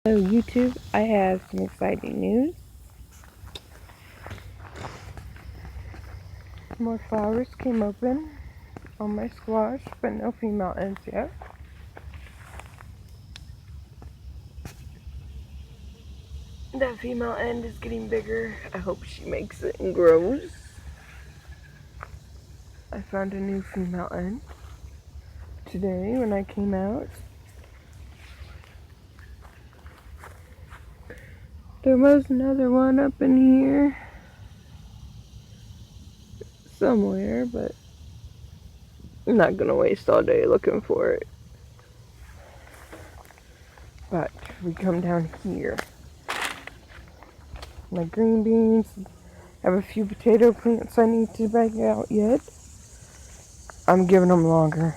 Hello YouTube, I have some exciting news. More flowers came open on my squash, but no female ends yet. That female end is getting bigger. I hope she makes it and grows. I found a new female end today when I came out. There was another one up in here somewhere, but I'm not gonna waste all day looking for it. But we come down here. My green beans. I have a few potato plants I need to bag out yet. I'm giving them longer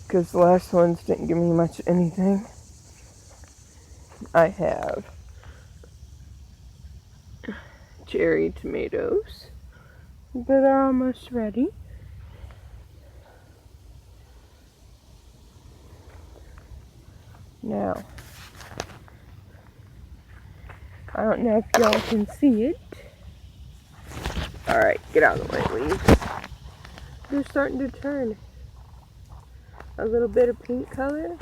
because the last ones didn't give me much anything. I have cherry tomatoes that are almost ready. Now, I don't know if y'all can see it. Alright, get out of the way, leaves. They're starting to turn a little bit of pink color.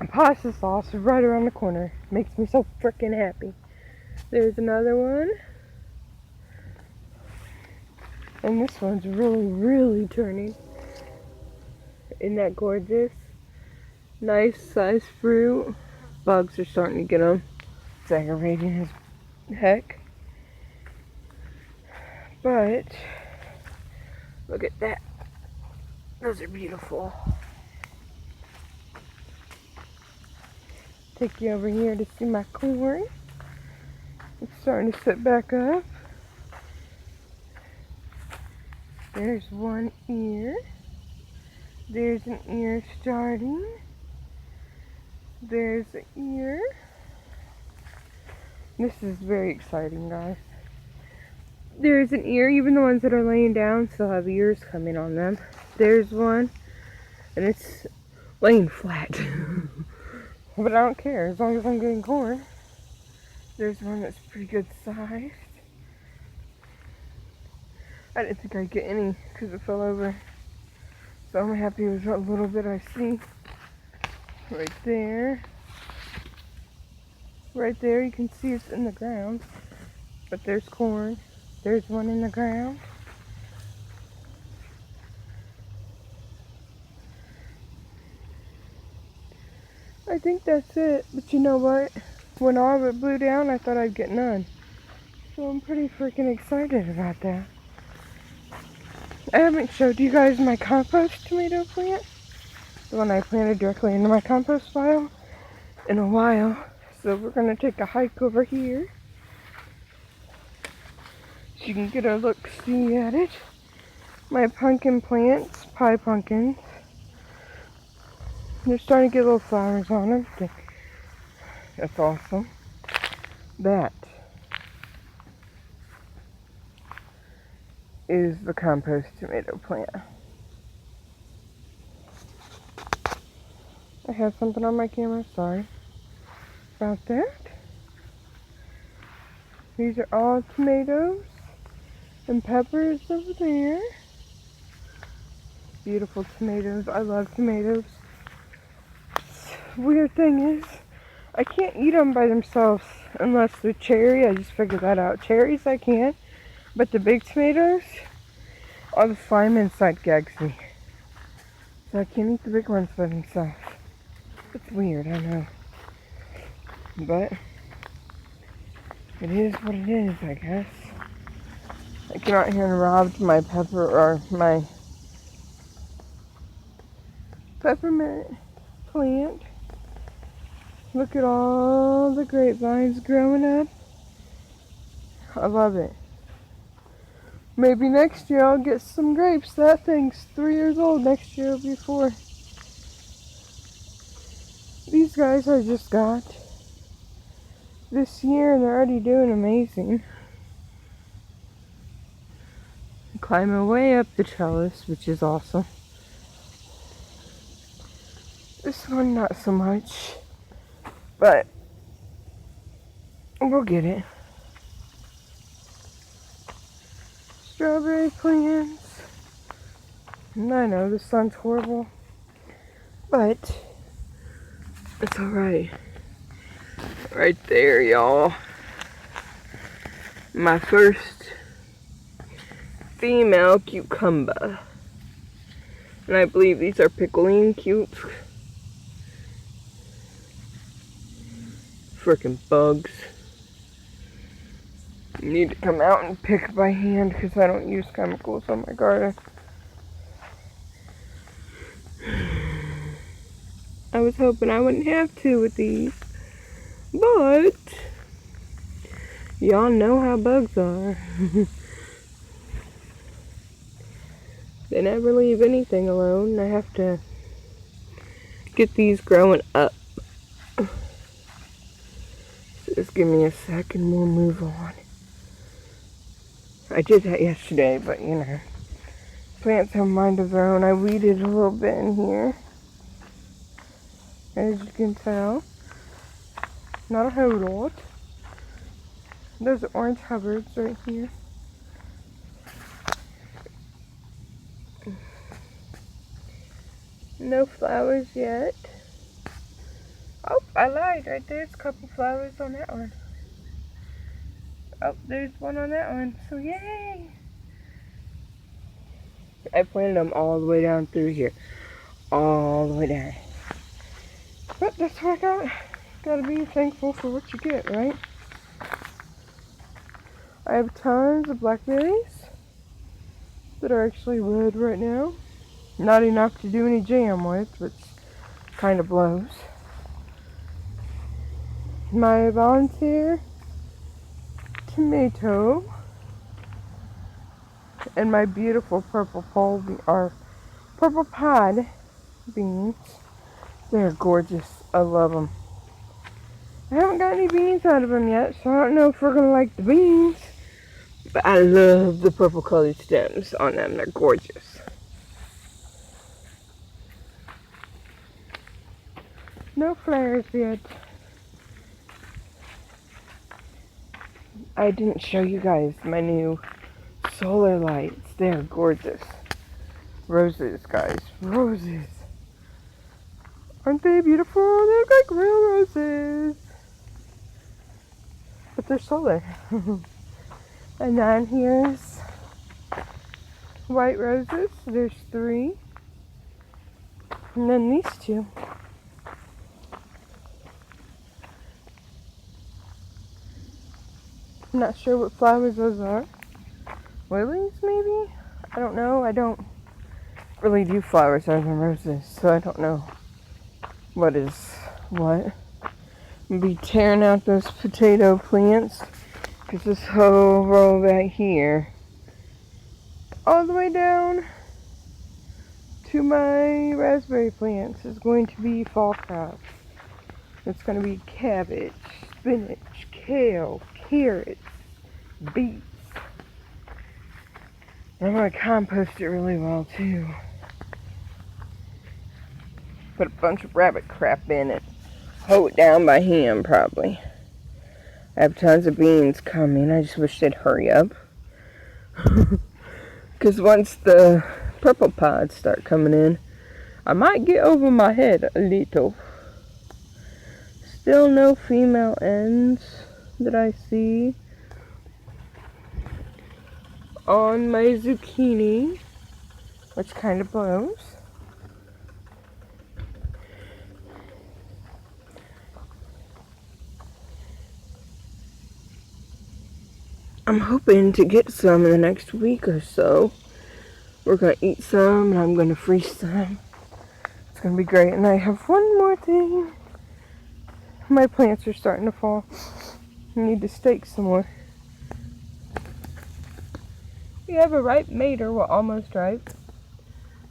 Pasta sauce is right around the corner. Makes me so freaking happy. There's another one. And this one's really turning. Isn't that gorgeous? Nice size fruit. Bugs are starting to get them. It's aggravating as heck. But, look at that. Those are beautiful. Take you over here to see my corn. It's starting to sit back up. There's one ear. There's an ear starting. There's an ear. This is very exciting, guys. There's an ear. Even the ones that are laying down still have ears coming on them. There's one. And it's laying flat. But I don't care as long as I'm getting corn. There's one that's pretty good sized. I didn't think I'd get any because it fell over. So I'm happy with what little bit I see. Right there. Right there, you can see it's in the ground. But there's corn. There's one in the ground. I think that's it. But you know what? When all of it blew down, I thought I'd get none. So I'm pretty freaking excited about that. I haven't showed you guys my compost tomato plant. The one I planted directly into my compost pile in a while. So we're going to take a hike over here. So you can get a look-see at it. My pumpkin plants, pie pumpkins. They're starting to get little flowers on them. That's awesome. That is the compost tomato plant. I have something on my camera, sorry about that. These are all tomatoes and peppers over there. Beautiful tomatoes. I love tomatoes. Weird thing is, I can't eat them by themselves unless they're cherry. I just figured that out. Cherries I can, but the big tomatoes, all the slime inside gags me. So I can't eat the big ones by themselves. It's weird, I know. But it is what it is, I guess. I came out here and robbed my my peppermint plant. Look at all the grapevines growing up. I love it. Maybe next year I'll get some grapes. That thing's 3 years old. Next year will be 4. These guys I just got this year and they're already doing amazing. Climbing way up the trellis, which is awesome. This one not so much, but we'll get it. Strawberry plants. And I know this sounds horrible, but it's alright. Right there, y'all. My first female cucumber. And I believe these are pickling cute. Frickin' bugs. Need to come out and pick by hand because I don't use chemicals on my garden. I was hoping I wouldn't have to with these, but y'all know how bugs are. They never leave anything alone. I have to get these growing up. So just give me a second and we'll move on. I did that yesterday, but you know, plants have a mind of their own. I weeded a little bit in here, as you can tell. Not a whole lot. Those are orange Hubbards right here. No flowers yet. Oh, I lied. Right there's a couple flowers on that one. Oh, there's one on that one. So yay! I planted them all the way down through here. All the way down. But that's what I got. Gotta be thankful for what you get, right? I have tons of blackberries that are actually red right now. Not enough to do any jam with, but kind of blows. My volunteer tomato and my beautiful purple pod beans. They're gorgeous. I love them. I haven't got any beans out of them yet, so I don't know if we're gonna like the beans. But I love the purple colored stems on them. They're gorgeous. No flowers yet. I didn't show you guys my new solar lights. They're gorgeous. Roses, guys. Roses. Aren't they beautiful? They look like real roses. But they're solar. And then here's white roses. There's 3. And then these 2. I'm not sure what flowers those are. Lilies, maybe? I don't know. I don't really do flowers other than roses, so I don't know what is what. I'm going to be tearing out those potato plants because this whole row back here, all the way down to my raspberry plants, is going to be fall crops. It's going to be cabbage, spinach, kale, carrots, beets. I'm going to compost it really well too. Put a bunch of rabbit crap in it. Hoe it down by hand probably. I have tons of beans coming. I just wish they'd hurry up. Because once the purple pods start coming in, I might get over my head a little. Still no female ends that I see on my zucchini, which kind of blows. I'm hoping to get some in the next week or so. We're going to eat some and I'm going to freeze some. It's going to be great. And I have one more thing. My plants are starting to fall. I need to stake some more. We have a ripe mater, well, almost ripe.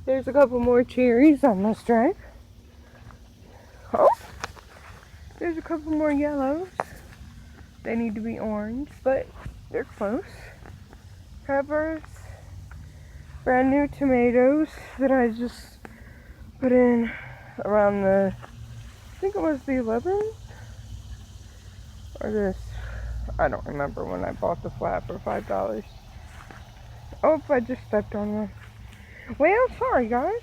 There's a couple more cherries almost ripe. Oh, there's a couple more yellows. They need to be orange, but they're close. Peppers, brand new tomatoes that I just put in around I think it was the 11th, or this, I don't remember when I bought the flat for $5. Oh, I just stepped on one. Well, sorry guys.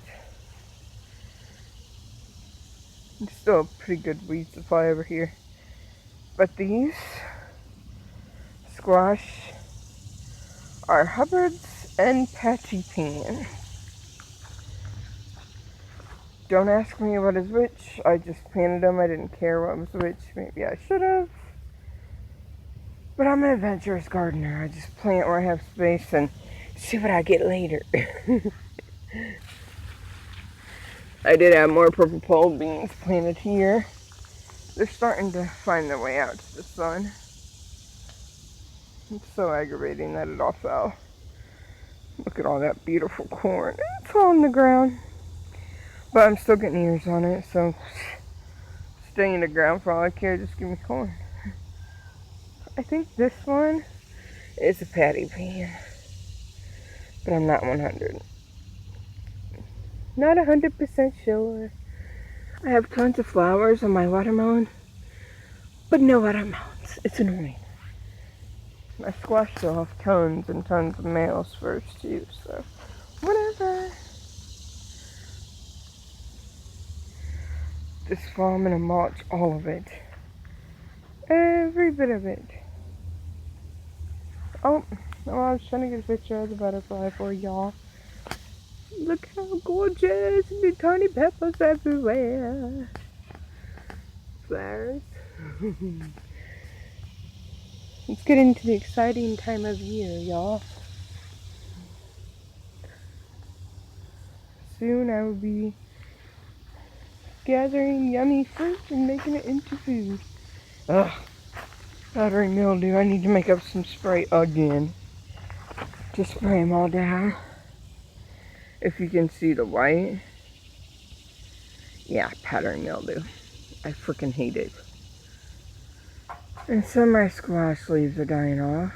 It's still a pretty good weed supply over here. But these squash are Hubbard's and Patchy Pan. Don't ask me what is which. I just planted them. I didn't care what was which. Maybe I should have. But I'm an adventurous gardener. I just plant where I have space and see what I get later. I did have more purple pole beans planted here. They're starting to find their way out to the sun. It's so aggravating that it all fell. Look at all that beautiful corn. It's all on the ground. But I'm still getting ears on it, so stay in the ground for all I care. Just give me corn. I think this one is a patty pan. But I'm not 100. Not 100% sure. I have tons of flowers on my watermelon, but no watermelons. It's annoying. My squash still have tons and tons of males first too, so whatever. This fall I'm gonna mulch all of it. Every bit of it. Oh, well, I was trying to get a picture of the butterfly for y'all. Look how gorgeous, the tiny peppers everywhere. Flowers. It's getting to the exciting time of year, y'all. Soon I will be gathering yummy fruit and making it into food. Ugh. Powdery mildew. I need to make up some spray again. Just spray them all down. If you can see the white. Yeah, powdery mildew. I freaking hate it. And some of my squash leaves are dying off.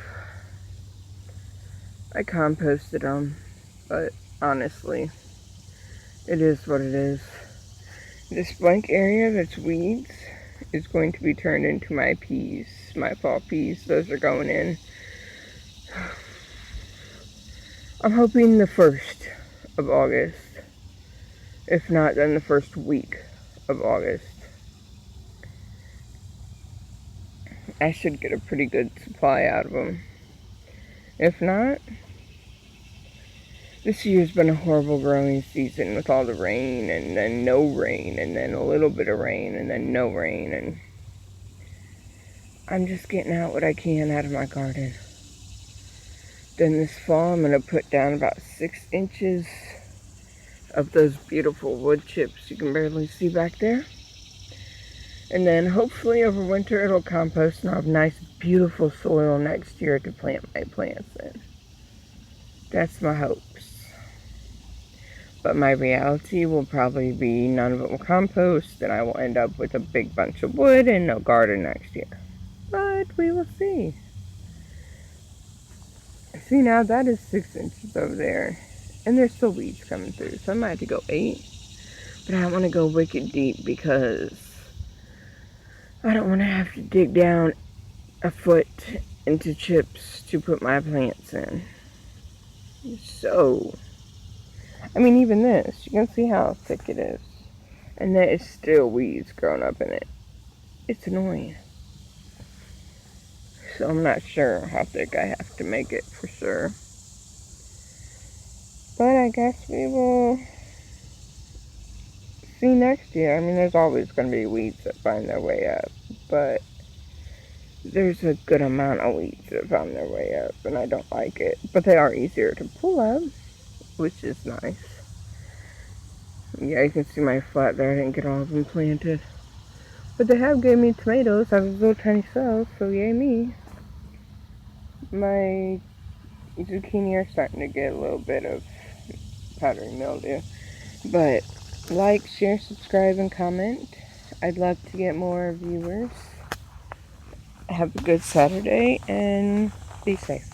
I composted them, but honestly, it is what it is. This blank area that's weeds is going to be turned into my peas, my fall peas. Those are going in. I'm hoping the 1st of August. If not, then the 1st week of August. I should get a pretty good supply out of them. If not, this year's been a horrible growing season with all the rain and then no rain and then a little bit of rain and then no rain, and I'm just getting out what I can out of my garden. Then this fall I'm going to put down about 6 inches of those beautiful wood chips you can barely see back there. And then hopefully over winter it'll compost and I'll have nice beautiful soil next year to plant my plants in. That's my hopes. But my reality will probably be none of it will compost and I will end up with a big bunch of wood and no garden next year. But we will see. See, now that is 6 inches over there. And there's still weeds coming through. So I might have to go 8. But I don't want to go wicked deep because I don't want to have to dig down a foot into chips to put my plants in. So, I mean, even this, you can see how thick it is. And there is still weeds growing up in it. It's annoying. So I'm not sure how thick I have to make it for sure. But I guess we will see next year. I mean, there's always going to be weeds that find their way up. But there's a good amount of weeds that found their way up. And I don't like it. But they are easier to pull up, which is nice. Yeah, you can see my flat there. I didn't get all of them planted. But they have gave me tomatoes. I was little tiny cells, so yay me. My zucchini are starting to get a little bit of powdery mildew. But like, share, subscribe, and comment. I'd love to get more viewers. Have a good Saturday and be safe.